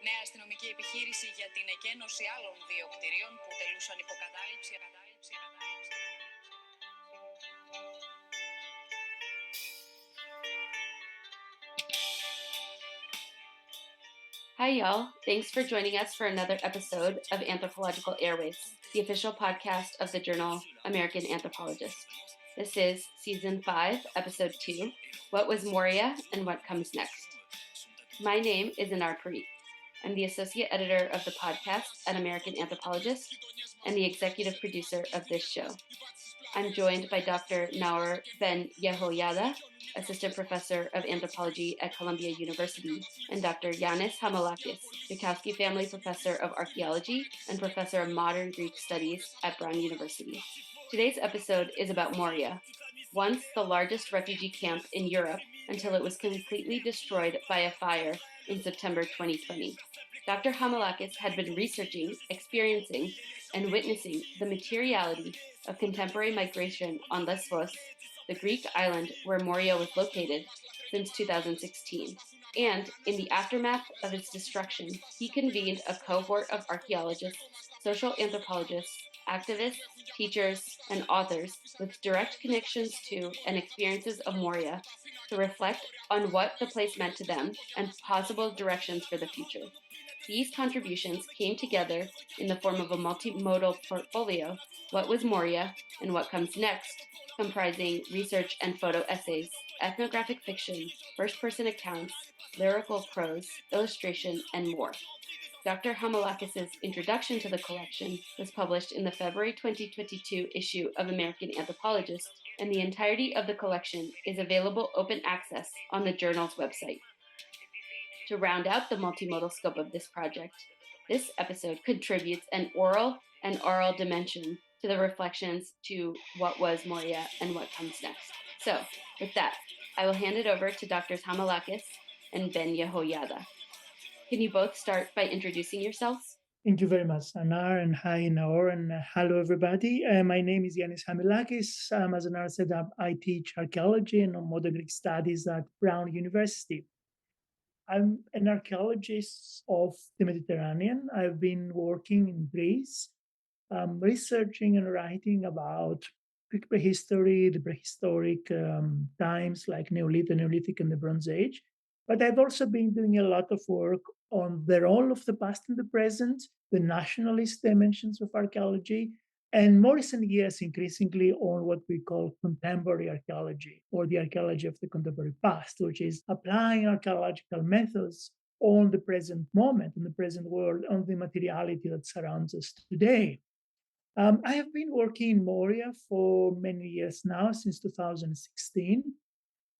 Νέα αστυνομική επιχείρηση για την εκένωση άλλων δύο κτηρίων που τελούσαν υποκατάληψη. Hi, y'all. Thanks for joining us for another episode of Anthropological Airwaves, the official podcast of the journal American Anthropologist. This is Season 5, Episode 2, What Was Moria and What Comes Next. My name is Anar Parikh. I'm the associate editor of the podcast at American Anthropologist and the executive producer of this show. I'm joined by Dr. Naor Ben-Yehoyada, assistant professor of anthropology at Columbia University, and Dr. Yanis Hamalakis, Bukowski Family Professor of Archaeology and Professor of Modern Greek Studies at Brown University. Today's episode is about Moria, once the largest refugee camp in Europe until it was completely destroyed by a fire in September 2020. Dr. Hamalakis had been researching, experiencing, and witnessing the materiality of contemporary migration on Lesbos, the Greek island where Moria was located, since 2016. And in the aftermath of its destruction, he convened a cohort of archaeologists, social anthropologists, activists, teachers, and authors with direct connections to and experiences of Moria to reflect on what the place meant to them and possible directions for the future. These contributions came together in the form of a multimodal portfolio, What Was Moria and What Comes Next, comprising research and photo essays, ethnographic fiction, first-person accounts, lyrical prose, illustration, and more. Dr. Hamalakis' introduction to the collection was published in the February 2022 issue of American Anthropologist, and the entirety of the collection is available open access on the journal's website. To round out the multimodal scope of this project, this episode contributes an oral dimension to the reflections to what was Moria and what comes next. So, with that, I will hand it over to Drs. Hamalakis and Ben-Yehoyada. Can you both start by introducing yourselves? Thank you very much, Anar, and hi, Naor, and hello, everybody. My name is Yanis Hamalakis. As Anar said, I teach archaeology and modern Greek studies at Brown University. I'm an archaeologist of the Mediterranean. I've been working in Greece, researching and writing about Greek prehistory, the prehistoric times like Neolithic, and the Bronze Age. But I've also been doing a lot of work on the role of the past and the present, the nationalist dimensions of archaeology, and more recent years, increasingly on what we call contemporary archaeology, or the archaeology of the contemporary past, which is applying archaeological methods on the present moment, on the present world, on the materiality that surrounds us today. I have been working in Moria for many years now, since 2016,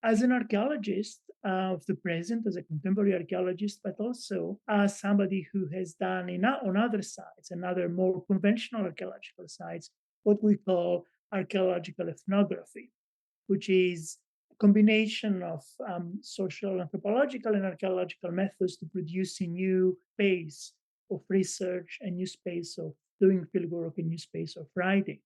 as an archaeologist of the present, as a contemporary archaeologist, but also as somebody who has done on other sites, and other more conventional archaeological sites, what we call archaeological ethnography, which is a combination of social anthropological and archaeological methods to produce a new space of research, a new space of doing fieldwork, a new space of writing.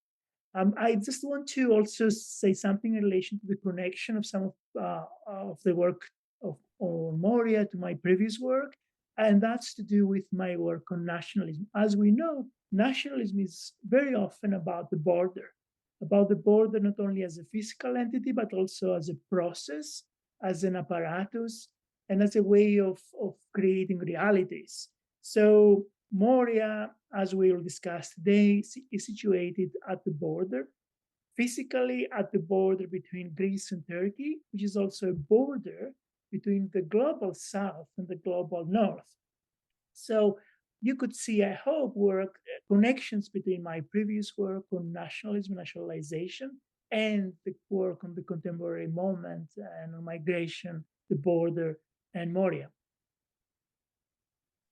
I just want to also say something in relation to the connection of some of the work on Moria to my previous work, and that's to do with my work on nationalism. As we know, nationalism is very often about the border not only as a physical entity, but also as a process, as an apparatus, and as a way of creating realities. So Moria, as we will discuss today, is situated at the border, physically at the border between Greece and Turkey, which is also a border between the global south and the global north. So you could see, I hope, connections between my previous work on nationalism, nationalization, and the work on the contemporary moment and on migration, the border, and Moria.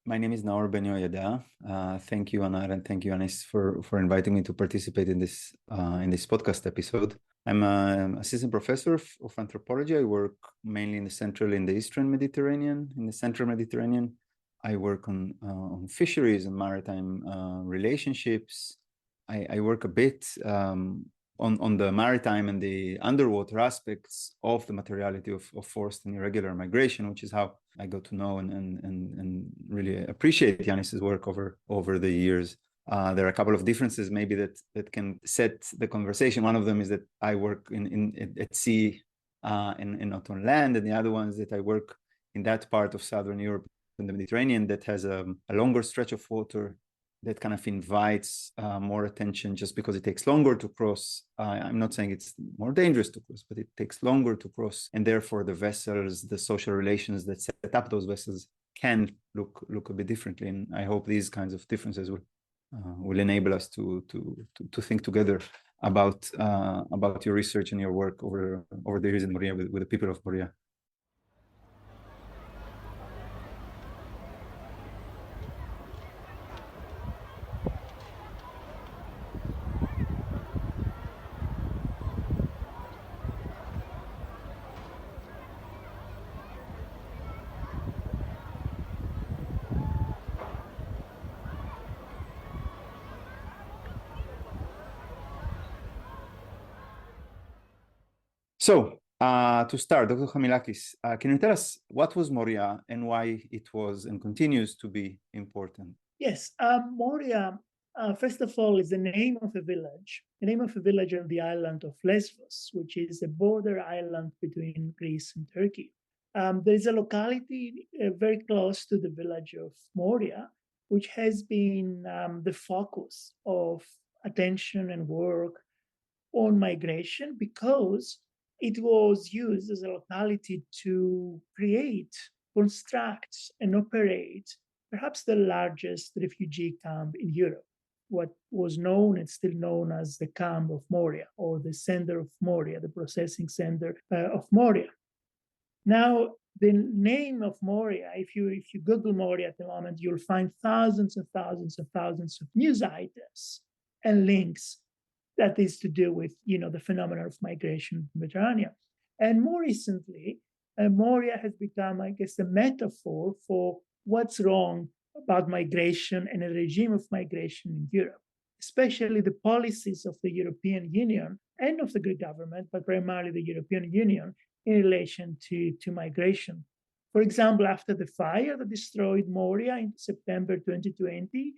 My name is Naor Ben-Yehoyada. Thank you, Anar, and thank you, Anis, for inviting me to participate in this podcast episode. I'm an assistant professor of anthropology. I work mainly in the Central and the Eastern Mediterranean. In the Central Mediterranean, I work on fisheries and maritime relationships. I work a bit on the maritime and the underwater aspects of the materiality of forced and irregular migration, which is how I got to know and really appreciate Yanis's work over the years. There are a couple of differences maybe that can set the conversation. One of them is that I work at sea and not on land, and the other one is that I work in that part of Southern Europe and the Mediterranean that has a longer stretch of water that kind of invites more attention just because it takes longer to cross. I'm not saying it's more dangerous to cross, but it takes longer to cross. And therefore the vessels, the social relations that set up those vessels can look a bit differently. And I hope these kinds of differences will enable us to think together about your research and your work over the years in Moria with the people of Moria. So, to start, Dr. Chamilakis, can you tell us what was Moria and why it was and continues to be important? Yes, Moria, first of all, is the name of a village on the island of Lesbos, which is a border island between Greece and Turkey. There is a locality very close to the village of Moria, which has been the focus of attention and work on migration because it was used as a locality to create, construct, and operate perhaps the largest refugee camp in Europe, what was known and still known as the Camp of Moria, or the Center of Moria, the processing center of Moria. Now, the name of Moria, if you Google Moria at the moment, you'll find thousands and thousands and thousands of news items and links that is to do with, the phenomenon of migration in the Mediterranean. And more recently, Moria has become, I guess, a metaphor for what's wrong about migration and a regime of migration in Europe, especially the policies of the European Union and of the Greek government, but primarily the European Union in relation to migration. For example, after the fire that destroyed Moria in September 2020,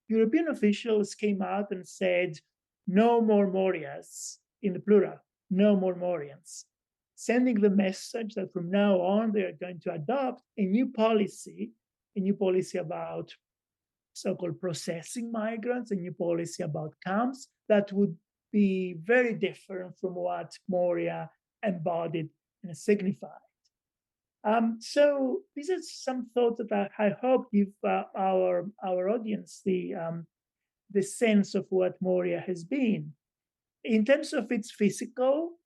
European officials came out and said, no more Morias, in the plural, no more Morians, sending the message that from now on they are going to adopt a new policy about so-called processing migrants, a new policy about camps that would be very different from what Moria embodied and signified. So these are some thoughts that I hope give our audience the sense of what Moria has been. In terms of its physical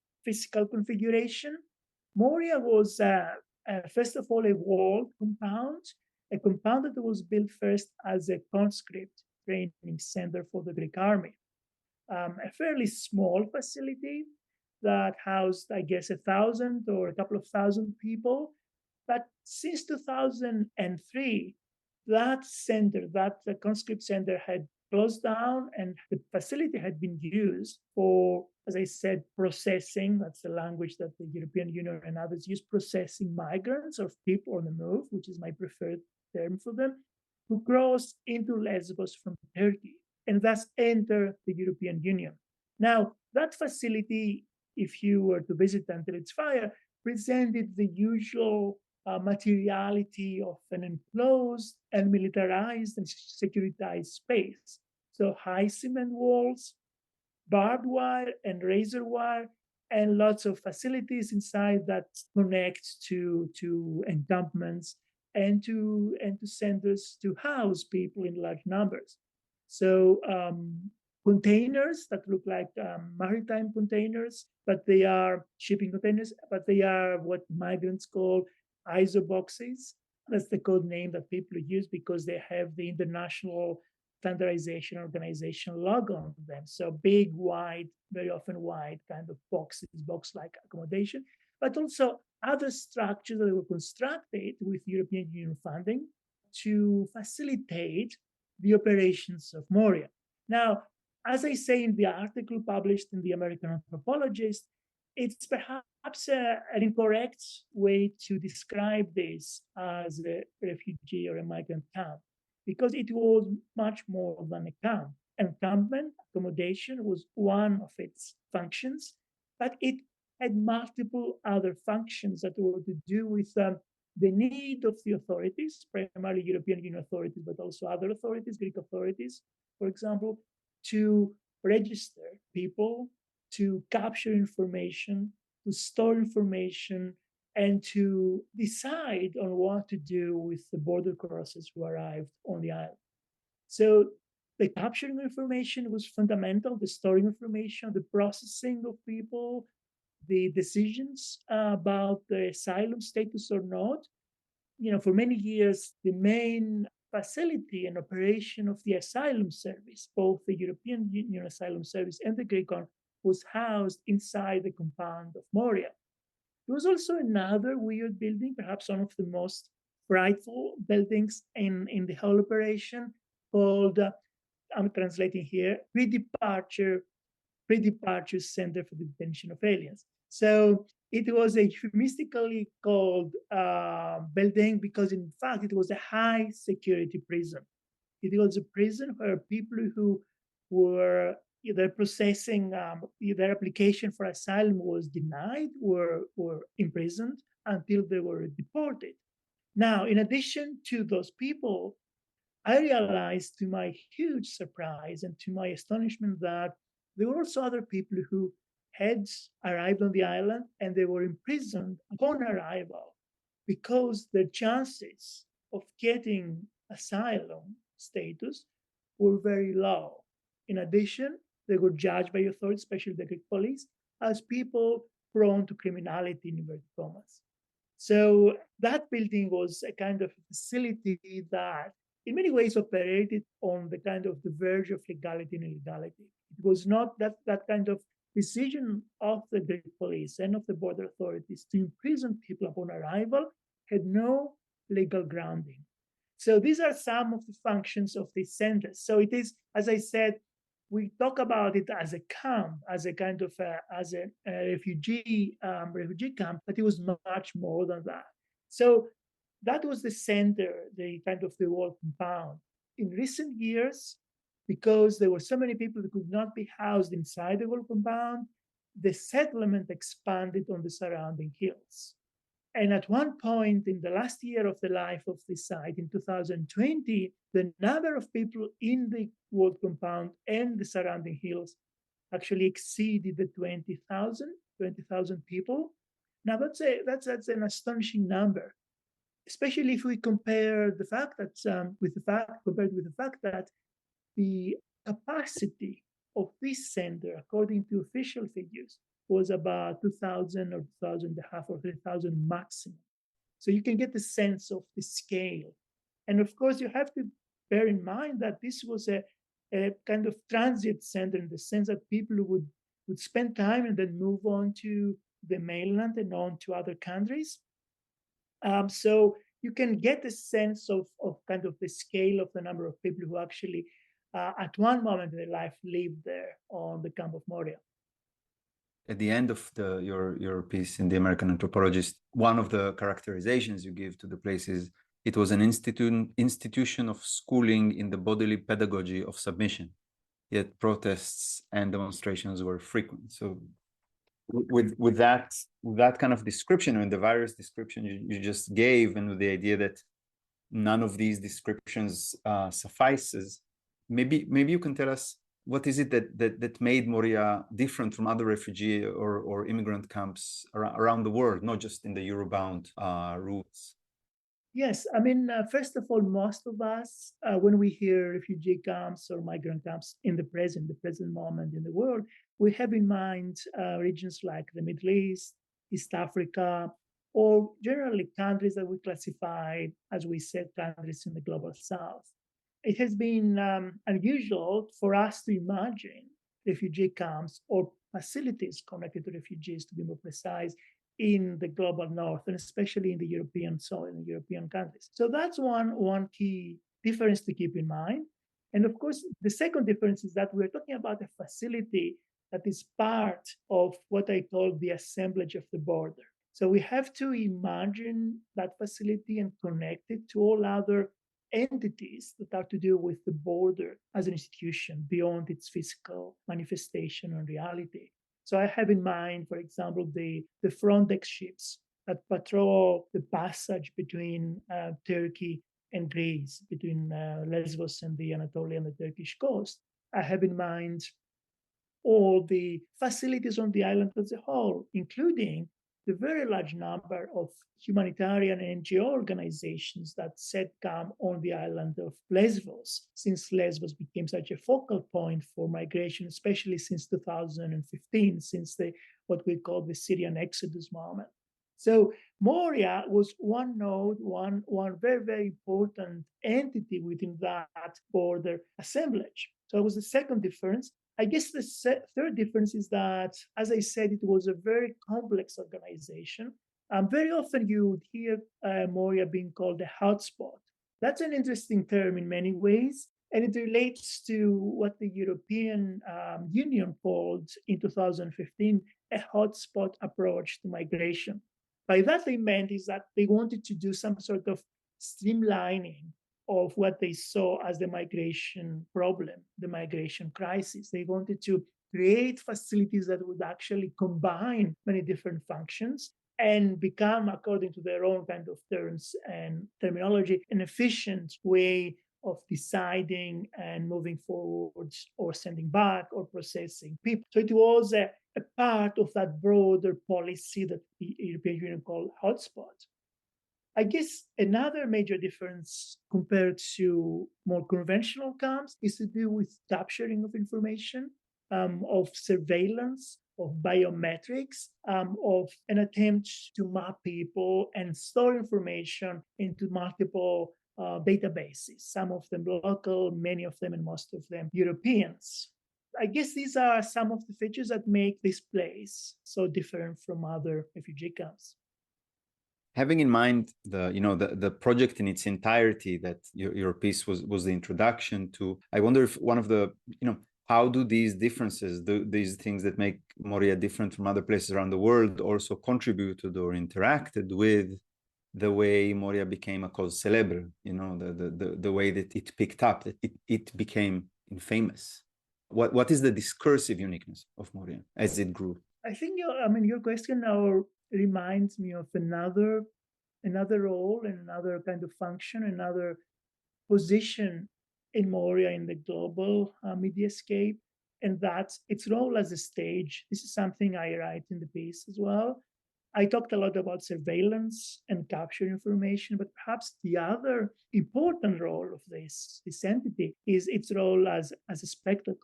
configuration, Moria was, first of all, a walled compound, a compound that was built first as a conscript training center for the Greek army. A fairly small facility that housed, I guess, 1,000 or a couple of thousand people. But since 2003, that conscript center had closed down, and the facility had been used for, as I said, processing. That's the language that the European Union and others use, processing migrants or people on the move, which is my preferred term for them, who cross into Lesbos from Turkey and thus enter the European Union. Now, that facility, if you were to visit until its fire, presented the usual materiality of an enclosed and militarized and securitized space. So high cement walls, barbed wire and razor wire, and lots of facilities inside that connect to encampments and to centers to house people in large numbers. So containers that look like maritime containers, but they are shipping containers, but they are what migrants call ISO boxes. That's the code name that people use because they have the International Standardization Organization logo on them. So big, wide, very often wide kind of boxes, box-like accommodation, but also other structures that were constructed with European Union funding to facilitate the operations of Moria. Now, as I say in the article published in the American Anthropologist, it's perhaps an incorrect way to describe this as a refugee or a migrant camp, because it was much more than a camp. Encampment, accommodation was one of its functions, but it had multiple other functions that were to do with the need of the authorities, primarily European Union authorities, but also other authorities, Greek authorities, for example, to register people, to capture information, to store information, and to decide on what to do with the border crossers who arrived on the island. So the capturing information was fundamental, the storing information, the processing of people, the decisions about the asylum status or not. For many years, the main facility and operation of the asylum service, both the European Union Asylum Service and the Greek one, was housed inside the compound of Moria. There was also another weird building, perhaps one of the most frightful buildings in the whole operation, called, I'm translating here, pre-departure Center for the Detention of Aliens. So it was a euphemistically called building because, in fact, it was a high security prison. It was a prison where people who were either processing their application for asylum was denied were imprisoned until they were deported. Now, in addition to those people, I realized, to my huge surprise and to my astonishment, that there were also other people who had arrived on the island and they were imprisoned upon arrival because their chances of getting asylum status were very low. In addition, they were judged by authorities, especially the Greek police, as people prone to criminality, in inverted commas. So that building was a kind of facility that in many ways operated on the kind of the verge of legality and illegality. It was not that kind of decision of the Greek police and of the border authorities to imprison people upon arrival had no legal grounding. So these are some of the functions of these centers. So it is, as I said, we talk about it as a camp, as a kind of as a refugee camp, but it was much more than that. So that was the center, the kind of the whole compound. In recent years, because there were so many people who could not be housed inside the whole compound, the settlement expanded on the surrounding hills. And at one point in the last year of the life of this site, in 2020, the number of people in the walled compound and the surrounding hills actually exceeded the 20,000 people. Now that's an astonishing number, especially if we compare the fact that compared with the fact that the capacity of this center, according to official figures, was about 2,000 or 2,500 or 3,000 maximum. So you can get the sense of the scale. And of course, you have to bear in mind that this was a kind of transit center, in the sense that people would spend time and then move on to the mainland and on to other countries. So you can get a sense of kind of the scale of the number of people who actually, at one moment in their life, lived there on the Camp of Moria. At the end of your piece in the American Anthropologist, one of the characterizations you give to the place is it was an institution of schooling in the bodily pedagogy of submission, yet protests and demonstrations were frequent. So with that kind of description, and the various description you just gave, and with the idea that none of these descriptions suffices, maybe you can tell us, what is it that made Moria different from other refugee or immigrant camps around the world, not just in the Eurobound routes? Yes, I mean, first of all, most of us, when we hear refugee camps or migrant camps in the present moment in the world, we have in mind regions like the Middle East, East Africa, or generally countries that we classify, as we said, countries in the global south. It has been unusual for us to imagine refugee camps or facilities connected to refugees, to be more precise, in the global north, and especially in the European soil, in European countries. So that's one key difference to keep in mind. And of course, the second difference is that we're talking about a facility that is part of what I call the assemblage of the border. So we have to imagine that facility and connect it to all other entities that are to do with the border as an institution beyond its physical manifestation and reality. So I have in mind, for example, the Frontex ships that patrol the passage between Turkey and Greece, between Lesbos and the Anatolian and the Turkish coast. I have in mind all the facilities on the island as a whole, including the very large number of humanitarian and NGO organizations that set camp on the island of Lesbos, since Lesbos became such a focal point for migration, especially since 2015, since what we call the Syrian Exodus moment. So Moria was one node, one very, very important entity within that border assemblage. So it was the second difference. I guess the third difference is that, as I said, it was a very complex organization. Very often you would hear Moria being called a hotspot. That's an interesting term in many ways, and it relates to what the European Union called in 2015 a hotspot approach to migration. By that they meant is that they wanted to do some sort of streamlining of what they saw as the migration problem, the migration crisis. They wanted to create facilities that would actually combine many different functions and become, according to their own kind of terms and terminology, an efficient way of deciding and moving forward or sending back or processing people. So it was a part of that broader policy that the European Union called hotspot. I guess another major difference compared to more conventional camps is to do with capturing of information, of surveillance, of biometrics, of an attempt to map people and store information into multiple databases, some of them local, many of them and most of them Europeans. I guess these are some of the features that make this place so different from other refugee camps. Having in mind the project in its entirety that your piece was the introduction to, I wonder if one of the how do these differences, these things that make Moria different from other places around the world, also contributed or interacted with the way Moria became a cause célèbre, the way that it picked up, that it became infamous. What is the discursive uniqueness of Moria as it grew? I think your question now reminds me of another role and another kind of function, another position in Moria in the global mediascape, and that's its role as a stage. This is something I write in the piece as well. I talked a lot about surveillance and capture information, but perhaps the other important role of this entity is its role as a spectacle,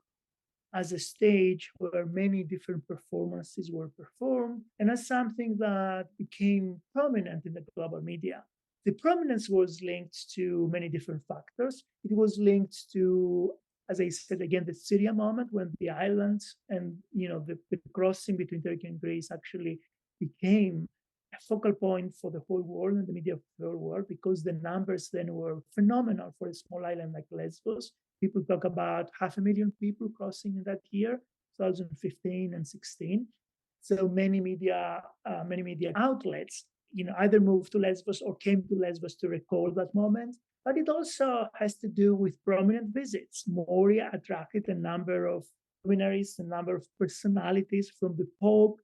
as a stage where many different performances were performed, and as something that became prominent in the global media. The prominence was linked to many different factors. It was linked to, as I said again, the Syria moment when the island and the crossing between Turkey and Greece actually became a focal point for the whole world and the media of the whole world, because the numbers then were phenomenal for a small island like Lesbos. People talk about 500,000 people crossing in that year, 2015 and 16. So many media outlets, either moved to Lesbos or came to Lesbos to record that moment. But it also has to do with prominent visits. Moria attracted a number of luminaries, a number of personalities, from the Pope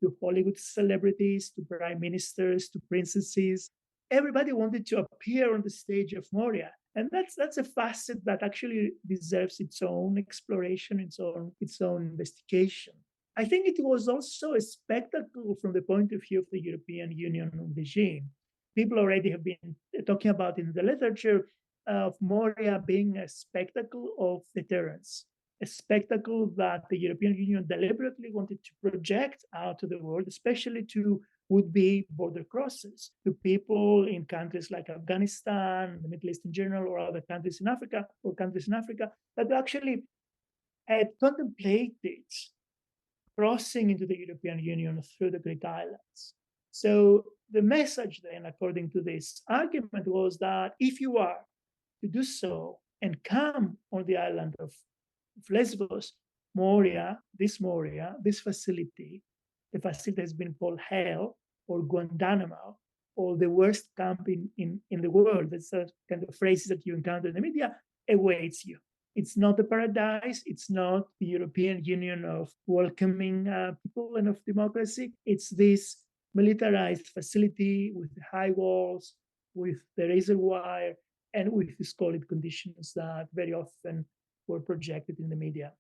to Hollywood celebrities, to prime ministers, to princesses. Everybody wanted to appear on the stage of Moria. And that's a facet that actually deserves its own exploration, its own investigation. I think it was also a spectacle from the point of view of the European Union regime. People already have been talking about in the literature of Moria being a spectacle of deterrence, a spectacle that the European Union deliberately wanted to project out to the world, especially to would-be border crossers, to people in countries like Afghanistan, the Middle East in general, or other countries in Africa, that actually had contemplated crossing into the European Union through the Greek islands. So the message then, according to this argument, was that if you are to do so and come on the island of Lesbos, Moria, this facility, the facility has been called hell or Guantanamo, or the worst camp in the world. That's the kind of phrases that you encounter in the media, awaits you. It's not a paradise. It's not the European Union of welcoming people and of democracy. It's this militarized facility with high walls, with the razor wire, and with these COVID conditions that very often were projected in the media.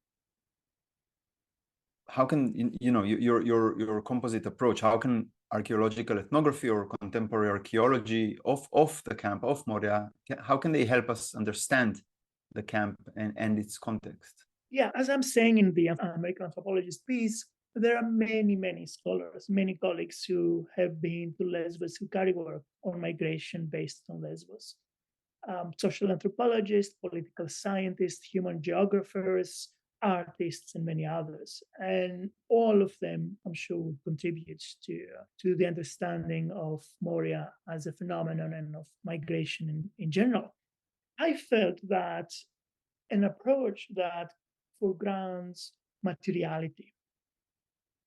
How can your composite approach? How can archaeological ethnography or contemporary archaeology of the camp of Moria, how can they help us understand the camp and its context? Yeah, as I'm saying in the American Anthropologist piece, there are many scholars, many colleagues who have been to Lesbos, who carry work on migration based on Lesbos. Social anthropologists, political scientists, human geographers, artists, and many others. And all of them, I'm sure, contribute to the understanding of Moria as a phenomenon and of migration in general. I felt that an approach that foregrounds materiality,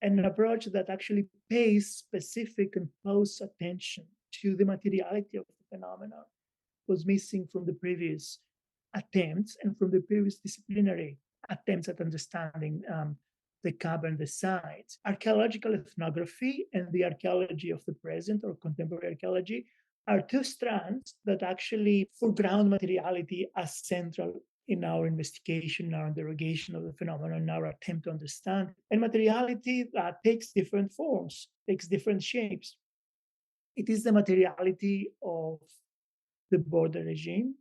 an approach that actually pays specific and close attention to the materiality of the phenomenon, was missing from the previous attempts and from the previous disciplinary attempts at understanding the camp and the sites. Archaeological ethnography and the archaeology of the present, or contemporary archaeology, are two strands that actually foreground materiality as central in our investigation, in our interrogation of the phenomenon, in our attempt to understand. And materiality that takes different forms, takes different shapes. It is the materiality of the border regime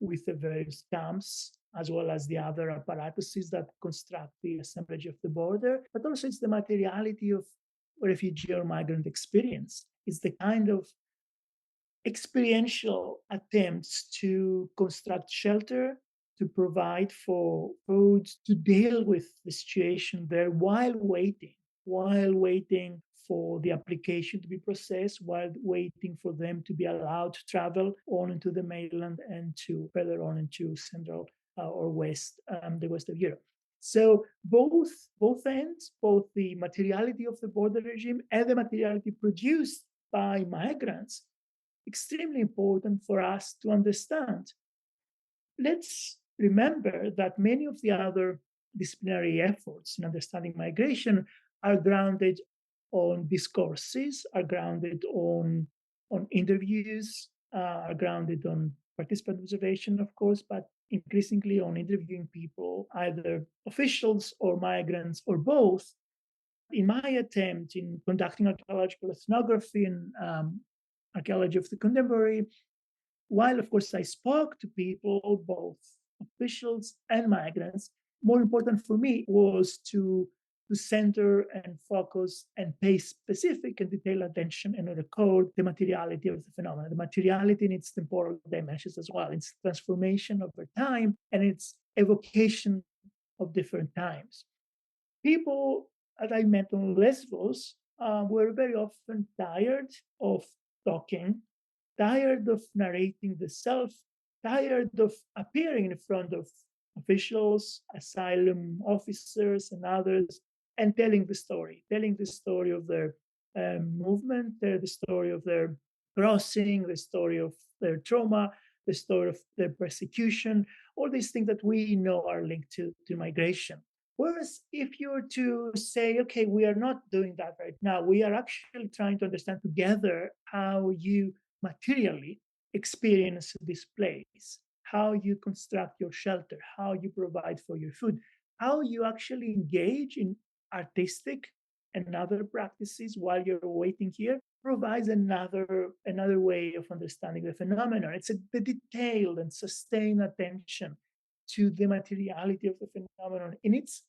with the various camps, as well as the other apparatuses that construct the assemblage of the border, but also it's the materiality of refugee or migrant experience. It's the kind of experiential attempts to construct shelter, to provide for food, to deal with the situation there while waiting for the application to be processed, while waiting for them to be allowed to travel on into the mainland and to further on into Central or West, the West of Europe. So both ends, both the materiality of the border regime and the materiality produced by migrants, extremely important for us to understand. Let's remember that many of the other disciplinary efforts in understanding migration are grounded on discourses, are grounded on interviews, are grounded on participant observation, of course, but increasingly on interviewing people, either officials or migrants or both. In my attempt in conducting archaeological ethnography and archaeology of the contemporary, while of course I spoke to people, both officials and migrants, more important for me was to center and focus and pay specific and detailed attention and record the materiality of the phenomenon, the materiality in its temporal dimensions as well, its transformation over time and its evocation of different times. People that I met on Lesbos were very often tired of talking, tired of narrating the self, tired of appearing in front of officials, asylum officers, and others, and telling the story of their movement, the story of their crossing, the story of their trauma, the story of their persecution, all these things that we know are linked to migration. Whereas if you were to say, okay, we are not doing that right now, we are actually trying to understand together how you materially experience this place, how you construct your shelter, how you provide for your food, how you actually engage in artistic and other practices while you're waiting here, provides another way of understanding the phenomenon. It's the detailed and sustained attention to the materiality of the phenomenon in its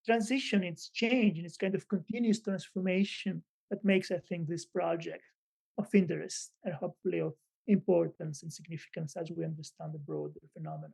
transition, its change, and its kind of continuous transformation that makes, I think, this project of interest and hopefully of importance and significance as we understand the broader phenomenon.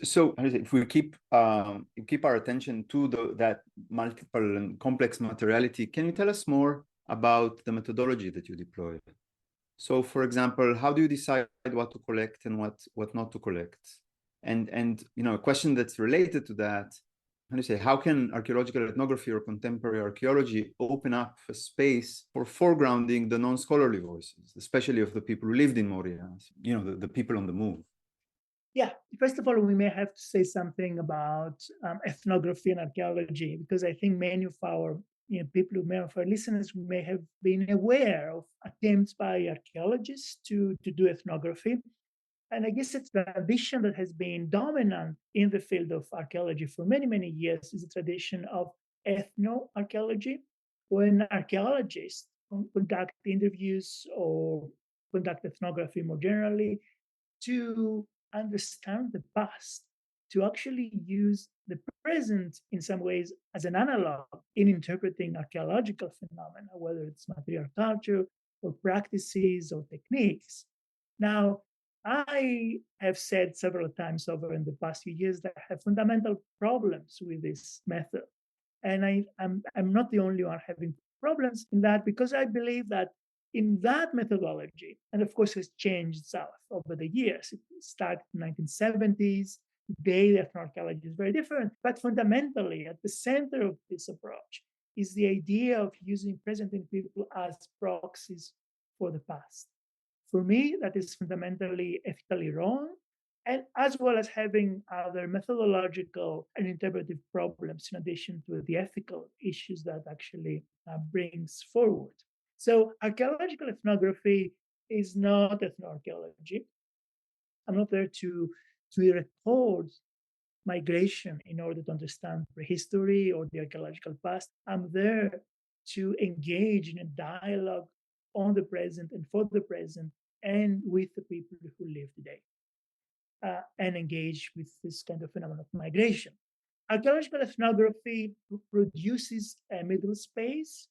So if we keep our attention to that multiple and complex materiality, can you tell us more about the methodology that you deploy? So, for example, how do you decide what to collect and what not to collect? And a question that's related to that, how can archaeological ethnography or contemporary archaeology open up a space for foregrounding the non-scholarly voices, especially of the people who lived in Moria, the people on the move? Yeah, first of all, we may have to say something about ethnography and archaeology, because I think many of our many of our listeners may have been aware of attempts by archaeologists to do ethnography. And I guess it's a tradition that has been dominant in the field of archaeology for many, many years is a tradition of ethnoarchaeology, when archaeologists conduct interviews or conduct ethnography more generally to understand the past, to actually use the present in some ways as an analog in interpreting archaeological phenomena, whether it's material culture or practices or techniques. Now, I have said several times over in the past few years that I have fundamental problems with this method. And I'm not the only one having problems in that, because I believe that in that methodology, and of course it's changed itself over the years. It started in the 1970s. Today, the ethnoarchaeology is very different. But fundamentally, at the center of this approach is the idea of using present-day people as proxies for the past. For me, that is fundamentally ethically wrong, and as well as having other methodological and interpretive problems in addition to the ethical issues that actually brings forward. So archaeological ethnography is not ethnoarchaeology. I'm not there to record migration in order to understand prehistory or the archaeological past. I'm there to engage in a dialogue on the present and for the present and with the people who live today, and engage with this kind of phenomenon of migration. Archaeological ethnography produces a middle space,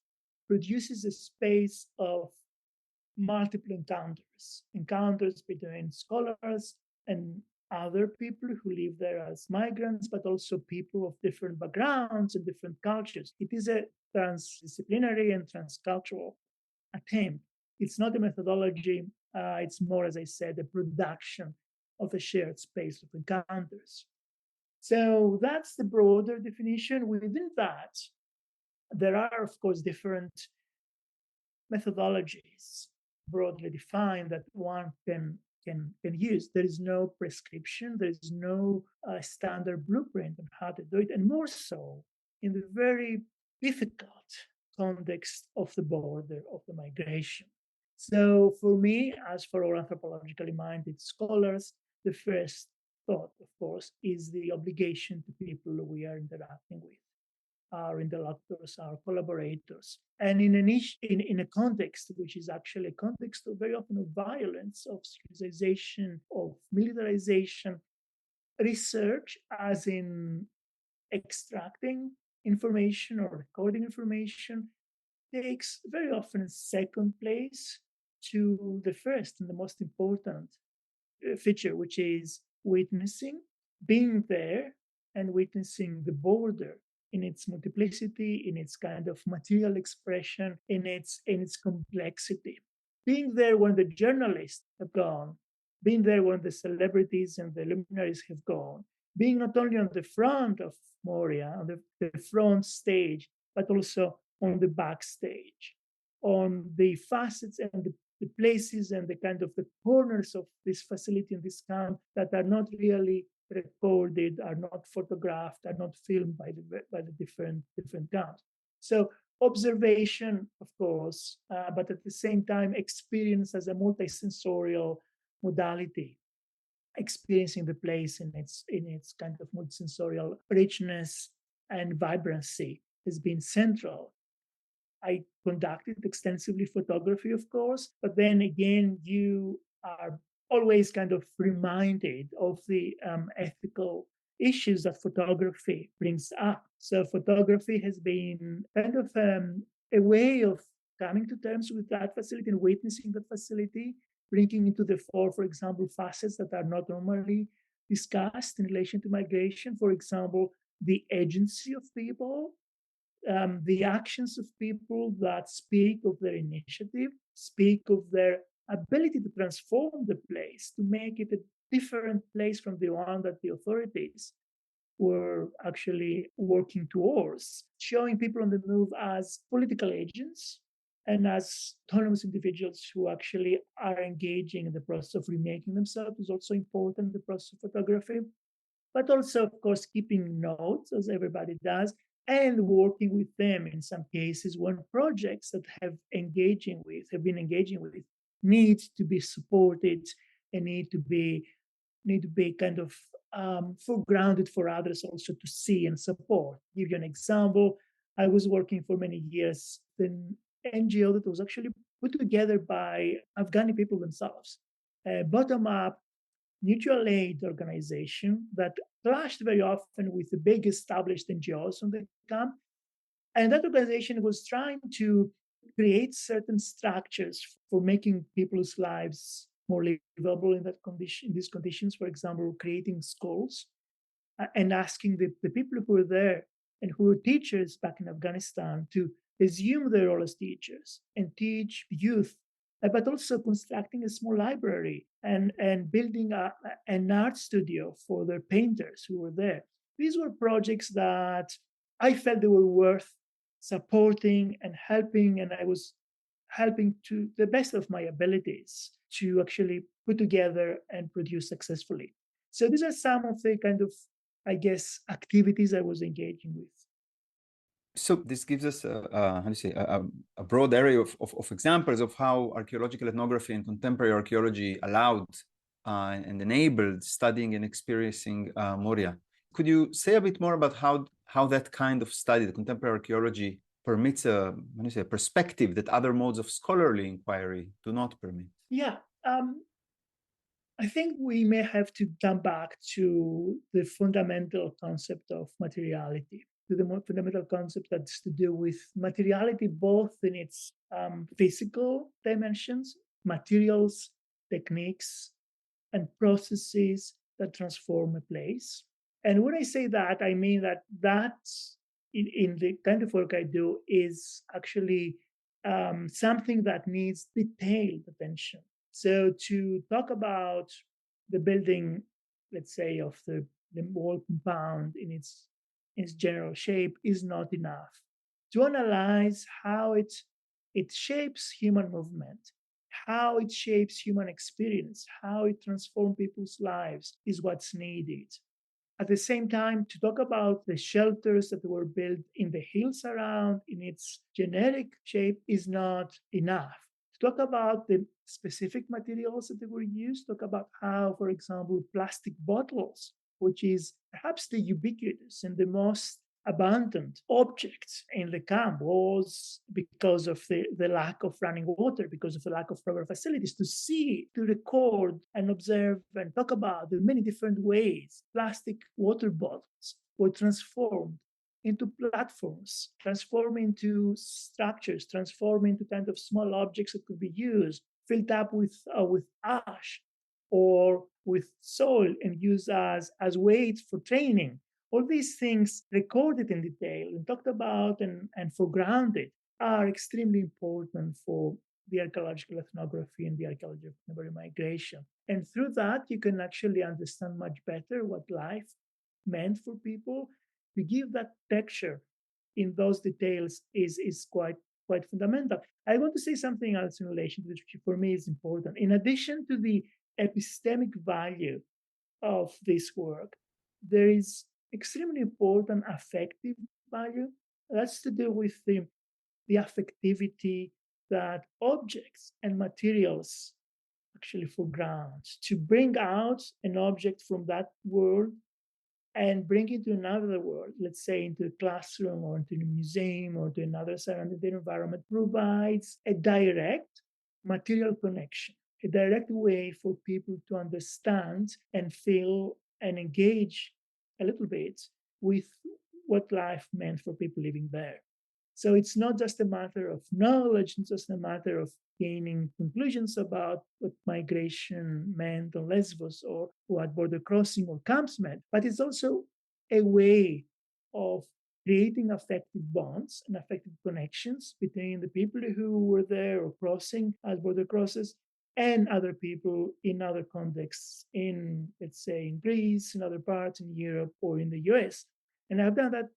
produces a space of multiple encounters between scholars and other people who live there as migrants, but also people of different backgrounds and different cultures. It is a transdisciplinary and transcultural attempt. It's not a methodology, it's more, as I said, a production of a shared space of encounters. So that's the broader definition. Within that, there are, of course, different methodologies broadly defined that one can use. There is no prescription, there is no standard blueprint on how to do it, and more so in the very difficult context of the border of the migration. So for me, as for all anthropologically minded scholars, the first thought, of course, is the obligation to people we are interacting with, our interlocutors, our collaborators. And in a context which is actually a context of very often of violence, of civilization, of militarization, research, as in extracting information or recording information, takes very often second place to the first and the most important feature, which is witnessing, being there and witnessing the border in its multiplicity, in its kind of material expression, in its complexity. Being there when the journalists have gone, being there when the celebrities and the luminaries have gone, being not only on the front of Moria, on the front stage, but also on the backstage, on the facets and the places and the kind of the corners of this facility and this camp that are not really recorded, are not photographed, are not filmed by the different camps. So observation, of course, but at the same time, experience as a multisensorial modality, experiencing the place in its kind of multisensorial richness and vibrancy has been central. I conducted extensively photography, of course, but then again, you are always kind of reminded of the ethical issues that photography brings up. So photography has been kind of a way of coming to terms with that facility and witnessing the facility, bringing into the fore, for example, facets that are not normally discussed in relation to migration. For example, the agency of people, the actions of people that speak of their initiative, speak of their ability to transform the place, to make it a different place from the one that the authorities were actually working towards, showing people on the move as political agents and as autonomous individuals who actually are engaging in the process of remaking themselves is also important in the process of photography. But also, of course, keeping notes, as everybody does, and working with them in some cases when projects that have been engaging with need to be supported and need to be kind of foregrounded for others also to see and support. Give you an example. I was working for many years in an NGO that was actually put together by Afghani people themselves, a bottom-up mutual aid organization that clashed very often with the big established NGOs on the camp. And that organization was trying to create certain structures for making people's lives more livable in these conditions. For example, creating schools and asking the people who were there and who were teachers back in Afghanistan to assume their role as teachers and teach youth, but also constructing a small library and building an art studio for their painters who were there. These were projects that I felt they were worth supporting and helping, and I was helping to the best of my abilities to actually put together and produce successfully. So these are some of the kind of, I guess, activities I was engaging with. So this gives us a broad area of examples of how archaeological ethnography and contemporary archaeology allowed and enabled studying and experiencing Moria. Could you say a bit more about how that kind of study, the contemporary archaeology, permits a perspective that other modes of scholarly inquiry do not permit? Yeah, I think we may have to come back to the fundamental concept of materiality, to the more fundamental concept that's to do with materiality, both in its physical dimensions, materials, techniques, and processes that transform a place. And when I say that, I mean that in the kind of work I do is actually something that needs detailed attention. So to talk about the building, let's say, of the wall compound in its general shape is not enough. To analyze how it shapes human movement, how it shapes human experience, how it transforms people's lives is what's needed. At the same time, to talk about the shelters that were built in the hills around in its generic shape is not enough. To talk about the specific materials that were used, talk about how, for example, plastic bottles, which is perhaps the ubiquitous and the most abundant object in the camp, was because of the lack of running water, because of the lack of proper facilities, to see, to record and observe and talk about the many different ways plastic water bottles were transformed into platforms, transformed into structures, transformed into kind of small objects that could be used, filled up with ash or with soil and used as weights for training. All these things recorded in detail and talked about and foregrounded are extremely important for the archaeological ethnography and the archaeology of contemporary migration. And through that, you can actually understand much better what life meant for people. To give that texture in those details is quite fundamental. I want to say something else in relation to this, which for me is important. In addition to the epistemic value of this work, there is extremely important affective value. That's to do with the affectivity that objects and materials actually foreground. To bring out an object from that world and bring it to another world, let's say into a classroom or into a museum or to another surrounding environment, provides a direct material connection, a direct way for people to understand and feel and engage a little bit with what life meant for people living there. So it's not just a matter of knowledge, it's just a matter of gaining conclusions about what migration meant on Lesbos or what border crossing or camps meant, but it's also a way of creating affective bonds and affective connections between the people who were there or crossing as border crosses and other people in other contexts, in, let's say, in Greece, in other parts, in Europe, or in the US. And I've done that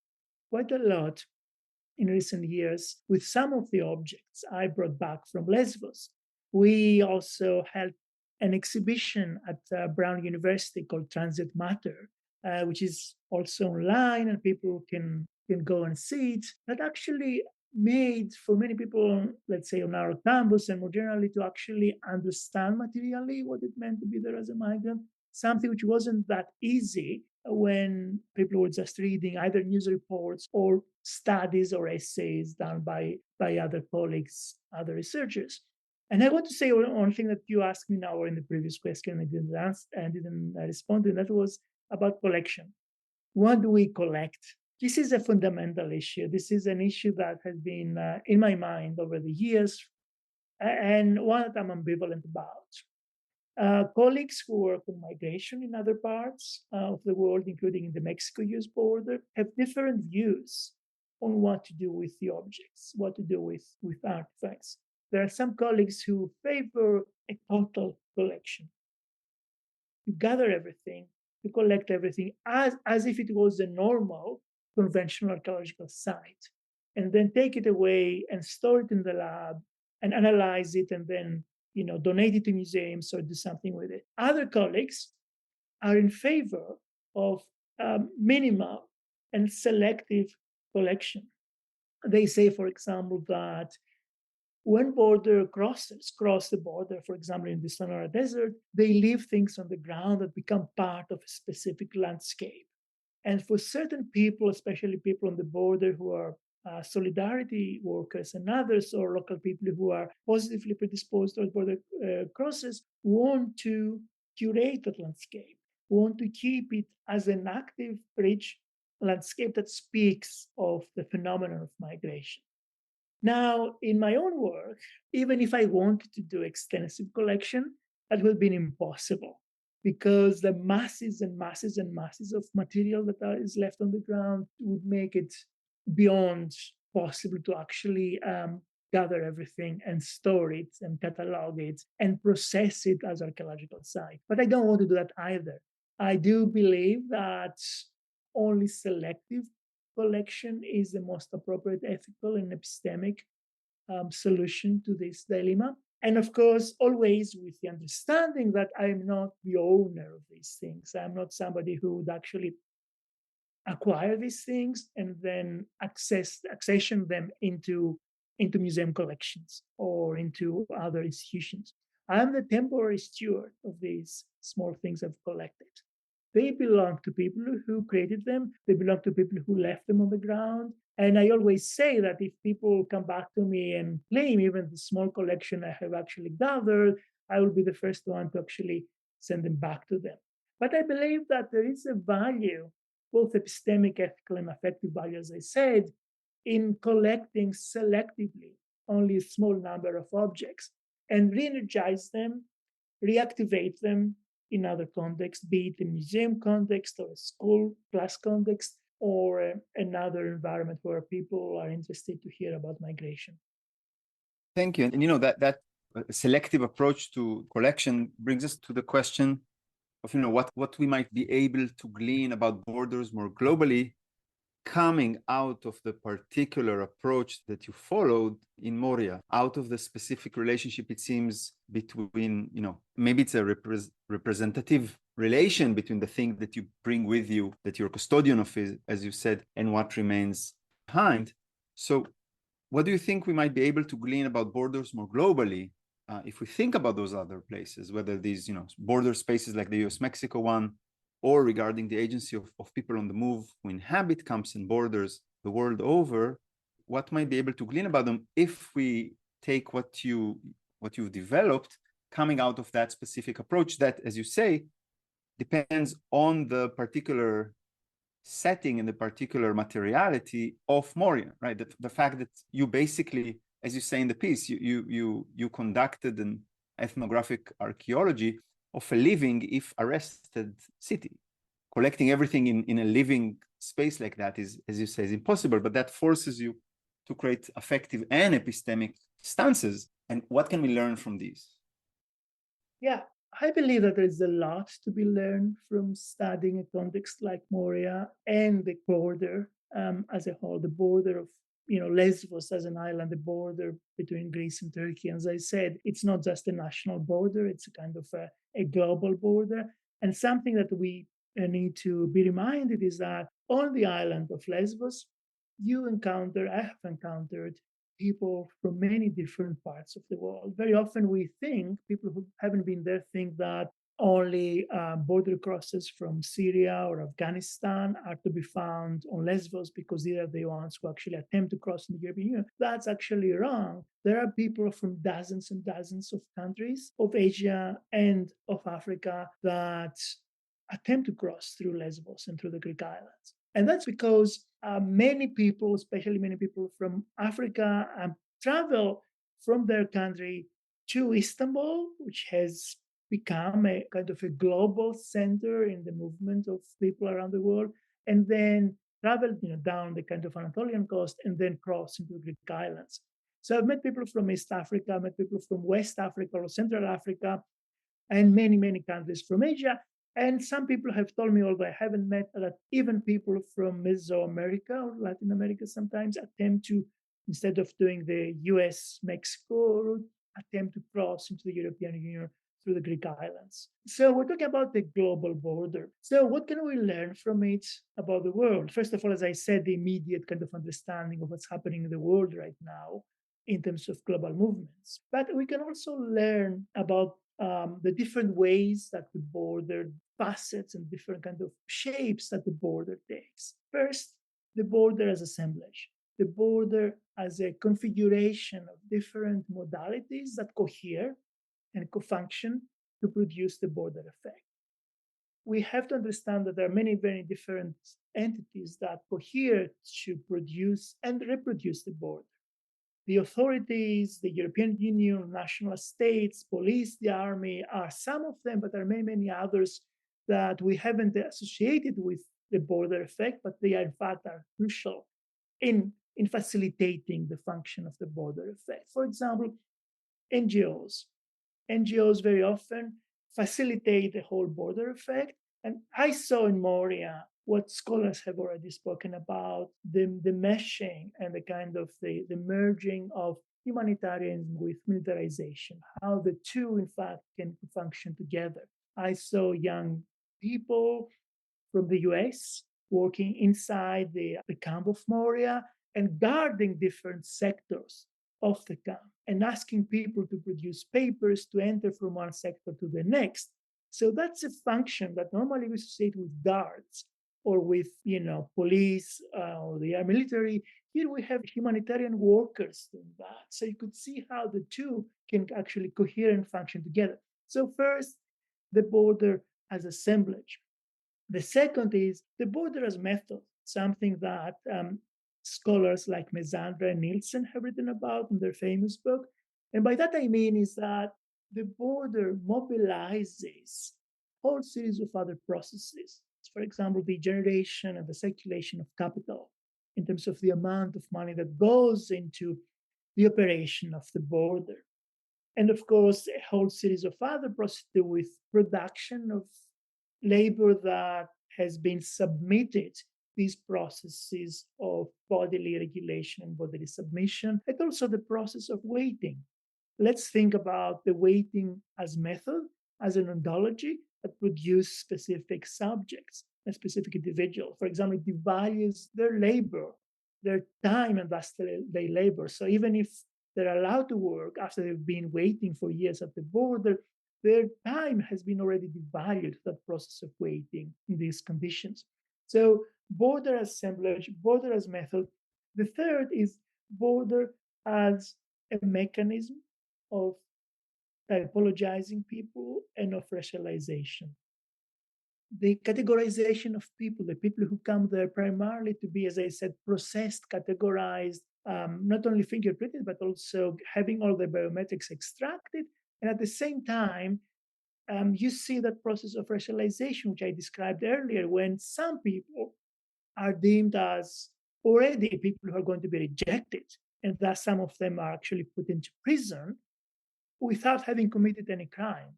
quite a lot in recent years with some of the objects I brought back from Lesbos. We also held an exhibition at Brown University called Transit Matter, which is also online and people can go and see it. That actually made for many people, let's say on our campus and more generally, to actually understand materially what it meant to be there as a migrant, something which wasn't that easy when people were just reading either news reports or studies or essays done by other colleagues, other researchers. And I want to say one thing that you asked me now or in the previous question I didn't answer and didn't respond to, and that was about collection. What do we collect? This is a fundamental issue. This is an issue that has been in my mind over the years, and one that I'm ambivalent about. Colleagues who work on migration in other parts of the world, including in the Mexico-US border, have different views on what to do with the objects, what to do with artifacts. There are some colleagues who favor a total collection. You gather everything, you collect everything as if it was a normal conventional archaeological site, and then take it away and store it in the lab and analyze it and then donate it to museums or do something with it. Other colleagues are in favor of minimal and selective collection. They say, for example, that when border crossers cross the border, for example, in the Sonora Desert, they leave things on the ground that become part of a specific landscape. And for certain people, especially people on the border who are solidarity workers and others, or local people who are positively predisposed towards border crosses, want to curate that landscape, want to keep it as an active, rich landscape that speaks of the phenomenon of migration. Now, in my own work, even if I wanted to do extensive collection, that would have been impossible because the masses and masses and masses of material that is left on the ground would make it beyond possible to actually gather everything and store it and catalog it and process it as archaeological site. But I don't want to do that either. I do believe that only selective collection is the most appropriate ethical and epistemic solution to this dilemma. And of course, always with the understanding that I'm not the owner of these things. I'm not somebody who would actually acquire these things and then accession them into museum collections or into other institutions. I'm the temporary steward of these small things I've collected. They belong to people who created them. They belong to people who left them on the ground. And I always say that if people come back to me and claim even the small collection I have actually gathered, I will be the first one to actually send them back to them. But I believe that there is a value, both epistemic, ethical, and affective value, as I said, in collecting selectively only a small number of objects and re-energize them, reactivate them in other contexts, be it a museum context or a school class context or another environment where people are interested to hear about migration. Thank you. And that selective approach to collection brings us to the question of what we might be able to glean about borders more globally, coming out of the particular approach that you followed in Moria, out of the specific relationship, it seems, between, maybe it's a representative relation between the thing that you bring with you, that you're a custodian of, as you said, and what remains behind. So what do you think we might be able to glean about borders more globally if we think about those other places, whether these, border spaces like the US-Mexico one, or regarding the agency of people on the move who inhabit camps and borders the world over, what might be able to glean about them if we take what you've developed coming out of that specific approach that, as you say, depends on the particular setting and the particular materiality of Moria, right? The fact that you basically, as you say in the piece, you conducted an ethnographic archaeology of a living, if arrested, city. Collecting everything in a living space like that is, as you say, is impossible, but that forces you to create affective and epistemic stances. And what can we learn from these? Yeah, I believe that there is a lot to be learned from studying a context like Moria and the border as a whole, the border of Lesbos as an island, the border between Greece and Turkey. As I said, it's not just a national border, it's a kind of a global border. And something that we need to be reminded is that on the island of Lesbos, I have encountered people from many different parts of the world. Very often we think, people who haven't been there think that only border crosses from Syria or Afghanistan are to be found on Lesbos because they are the ones who actually attempt to cross in the European Union. That's actually wrong. There are people from dozens and dozens of countries of Asia and of Africa that attempt to cross through Lesbos and through the Greek islands. And that's because many people, especially many people from Africa, travel from their country to Istanbul, which has become a kind of a global center in the movement of people around the world, and then travel down the kind of Anatolian coast and then cross into the Greek islands. So I've met people from East Africa, I've met people from West Africa or Central Africa, and many, many countries from Asia. And some people have told me, although I haven't met, that even people from Mesoamerica or Latin America sometimes attempt to, instead of doing the US-Mexico route, attempt to cross into the European Union through the Greek islands. So we're talking about the global border. So what can we learn from it about the world? First of all, as I said, the immediate kind of understanding of what's happening in the world right now in terms of global movements. But we can also learn about the different ways that the border facets and different kind of shapes that the border takes. First, the border as assemblage, the border as a configuration of different modalities that cohere and co-function to produce the border effect. We have to understand that there are many, very different entities that cohere to produce and reproduce the border. The authorities, the European Union, national states, police, the army are some of them, but there are many, many others that we haven't associated with the border effect, but they are in fact are crucial in facilitating the function of the border effect. For example, NGOs. NGOs very often facilitate the whole border effect. And I saw in Moria what scholars have already spoken about, the meshing and the kind of the merging of humanitarianism with militarization, how the two, in fact, can function together. I saw young people from the US working inside the camp of Moria and guarding different sectors of the camp and asking people to produce papers to enter from one sector to the next. So that's a function that normally we associate with guards or with, police or the military. Here we have humanitarian workers doing that. So you could see how the two can actually cohere and function together. So first, the border as assemblage. The second is the border as method, something that scholars like Mesandra and Nielsen have written about in their famous book. And by that I mean is that the border mobilizes a whole series of other processes. For example, the generation and the circulation of capital in terms of the amount of money that goes into the operation of the border. And of course, a whole series of other processes with production of labor that has been submitted, these processes of bodily regulation and bodily submission, and also the process of waiting. Let's think about the waiting as method, as an ontology that produces specific subjects, a specific individual. For example, it devalues their labor, their time, and thus their labor. So even if they're allowed to work after they've been waiting for years at the border, their time has been already devalued, that process of waiting in these conditions. So border assemblage, border as method. The third is border as a mechanism of typologizing people and of racialization. the categorization of people, the people who come there primarily to be, as I said, processed, categorized, not only fingerprinted, but also having all the biometrics extracted. And at the same time, you see that process of racialization, which I described earlier, when some people are deemed as already people who are going to be rejected, and thus some of them are actually put into prison without having committed any crime,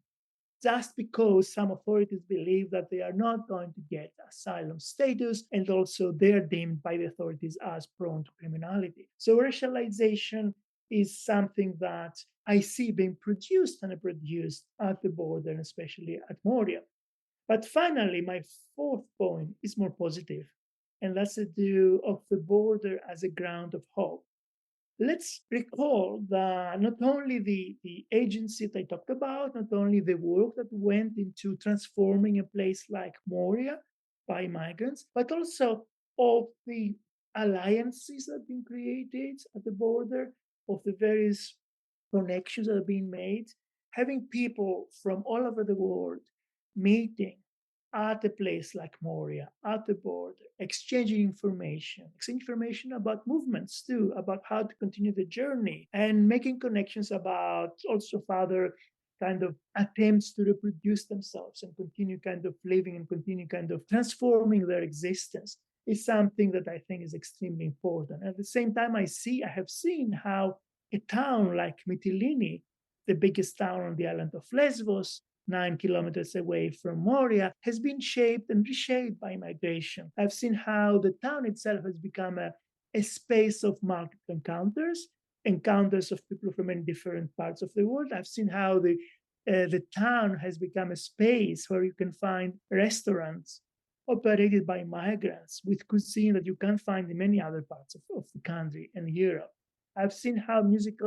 just because some authorities believe that they are not going to get asylum status, and also they're deemed by the authorities as prone to criminality. So racialization is something that I see being produced and reproduced at the border, and especially at Moria. But finally, my fourth point is more positive, and that's to do of the border as a ground of hope. Let's recall that not only the agency that I talked about, not only the work that went into transforming a place like Moria by migrants, but also of the alliances that have been created at the border, of the various connections that are being made, having people from all over the world meeting at a place like Moria, at the border, exchanging information about movements too, about how to continue the journey, and making connections about also further kind of attempts to reproduce themselves and continue kind of living and continue kind of transforming their existence is something that I think is extremely important. At the same time, I have seen how a town like Mytilene, the biggest town on the island of Lesbos, 9 kilometers away from Moria, has been shaped and reshaped by migration. I've seen how the town itself has become a space of multiple encounters of people from many different parts of the world. I've seen how the town has become a space where you can find restaurants operated by migrants with cuisine that you can't find in many other parts of the country and Europe. I've seen how music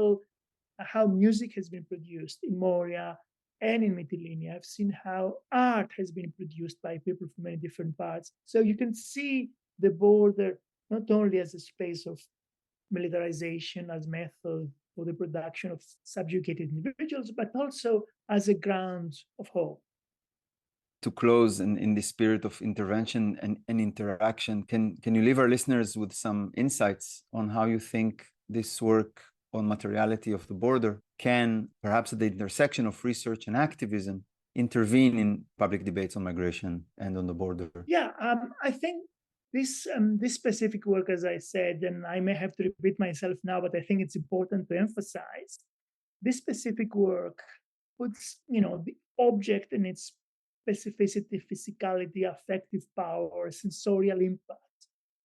has been produced in Moria and in Mytilene. I've seen how art has been produced by people from many different parts. So you can see the border not only as a space of militarization, as method for the production of subjugated individuals, but also as a ground of hope. To close in the spirit of intervention and interaction, can you leave our listeners with some insights on how you think this work on materiality of the border can, perhaps at the intersection of research and activism, intervene in public debates on migration and on the border? Yeah, I think this specific work, as I said, and I may have to repeat myself now, but I think it's important to emphasize, this specific work puts, the object and its specificity, physicality, affective power, sensorial impact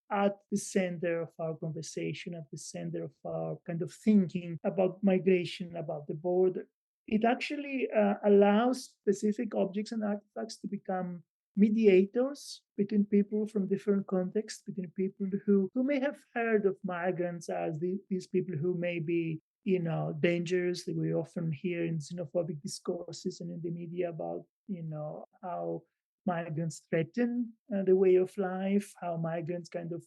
at the center of our conversation, at the center of our kind of thinking about migration, about the border. It actually allows specific objects and artifacts to become mediators between people from different contexts, between people who may have heard of migrants as these people who may be, dangerous that we often hear in xenophobic discourses and in the media about, how migrants threaten the way of life, how migrants kind of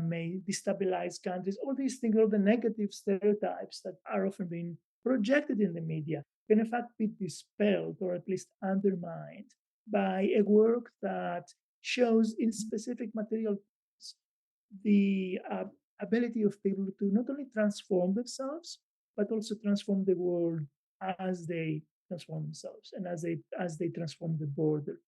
may destabilize countries. All these things, all the negative stereotypes that are often being projected in the media can in fact be dispelled or at least undermined by a work that shows in specific material the ability of people to not only transform themselves, but also transform the world as they transform themselves and as they transform the border.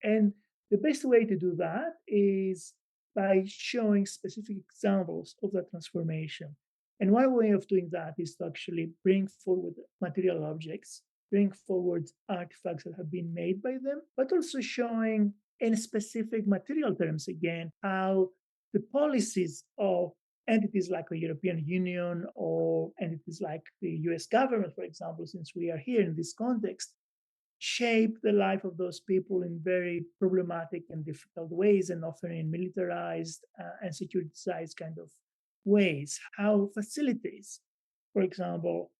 And the best way to do that is by showing specific examples of that transformation. And one way of doing that is to actually bring forward material objects, bring forward artifacts that have been made by them, but also showing in specific material terms again how the policies of entities like the European Union or entities like the US government, for example, since we are here in this context, shape the life of those people in very problematic and difficult ways, and often in militarized and securitized kind of ways. How facilities, for example,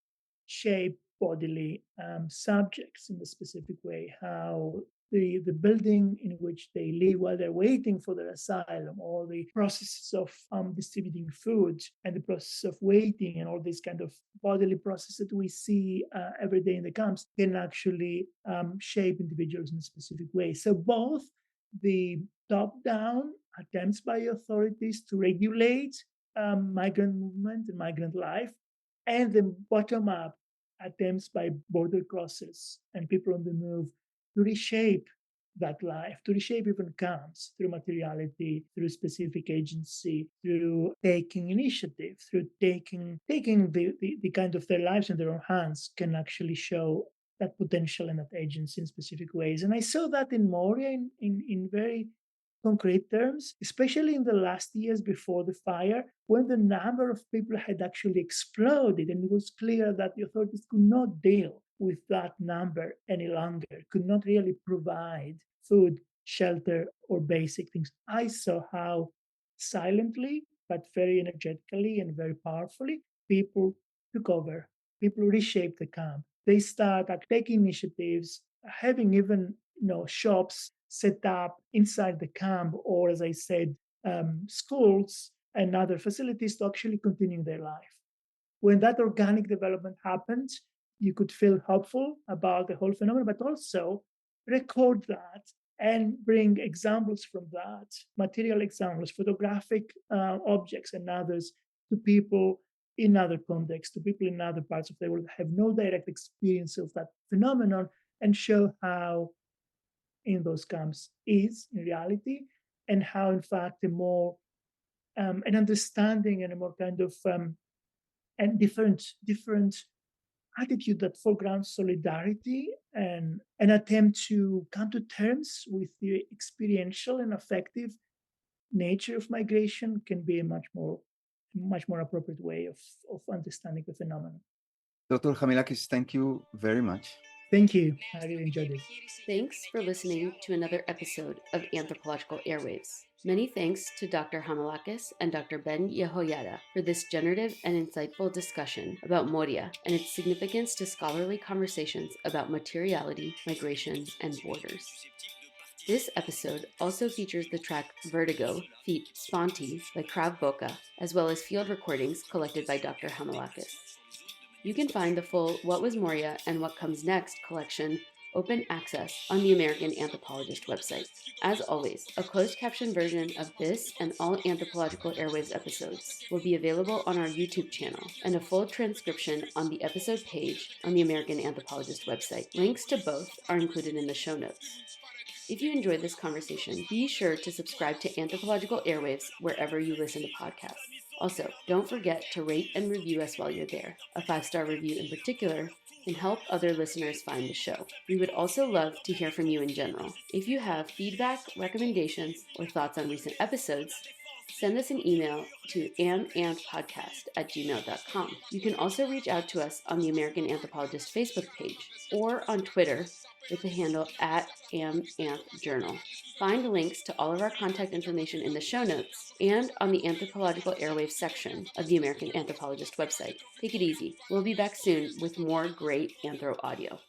shape bodily subjects in a specific way, how the building in which they live while they're waiting for their asylum, or the processes of distributing food and the process of waiting and all these kind of bodily processes that we see every day in the camps can actually shape individuals in a specific way. So both the top-down attempts by authorities to regulate migrant movement and migrant life, and the bottom-up attempts by border crossers and people on the move to reshape that life, to reshape even camps through materiality, through specific agency, through taking initiative, through taking the kind of their lives in their own hands, can actually show that potential and that agency in specific ways. And I saw that in Moria in very concrete terms, especially in the last years before the fire, when the number of people had actually exploded, and it was clear that the authorities could not deal with that number any longer, could not really provide food, shelter, or basic things. I saw how silently, but very energetically and very powerfully, people took over. People reshaped the camp. They started taking initiatives, having even shops set up inside the camp, or as I said, schools and other facilities to actually continue their life. When that organic development happened, you could feel hopeful about the whole phenomenon, but also record that and bring examples from that, material examples, photographic objects and others, to people in other contexts, to people in other parts of the world that have no direct experience of that phenomenon, and show how in those camps is in reality, and how in fact a more an understanding and a more kind of and different attitude that foregrounds solidarity and an attempt to come to terms with the experiential and affective nature of migration can be a much more appropriate way of understanding the phenomenon. Dr. Chamilakis, thank you very much. Thank you. I really enjoyed it. Thanks for listening to another episode of Anthropological Airwaves. Many thanks to Dr. Chamilakis and Dr. Ben Yehoyada for this generative and insightful discussion about Moria and its significance to scholarly conversations about materiality, migration, and borders. This episode also features the track Vertigo, feat. Sponti by Krav Boca, as well as field recordings collected by Dr. Chamilakis. You can find the full What Was Moria and What Comes Next collection open access on the American Anthropologist website. As always, a closed caption version of this and all Anthropological Airwaves episodes will be available on our YouTube channel, and a full transcription on the episode page on the American Anthropologist website. Links to both are included in the show notes. If you enjoyed this conversation, be sure to subscribe to Anthropological Airwaves wherever you listen to podcasts. Also, don't forget to rate and review us while you're there. A 5-star review in particular can help other listeners find the show. We would also love to hear from you in general. If you have feedback, recommendations, or thoughts on recent episodes, send us an email to amanthpodcast@gmail.com. You can also reach out to us on the American Anthropologist Facebook page or on Twitter with the handle @AmAnthJournal. Find links to all of our contact information in the show notes and on the Anthropological Airwaves section of the American Anthropologist website. Take it easy. We'll be back soon with more great anthro audio.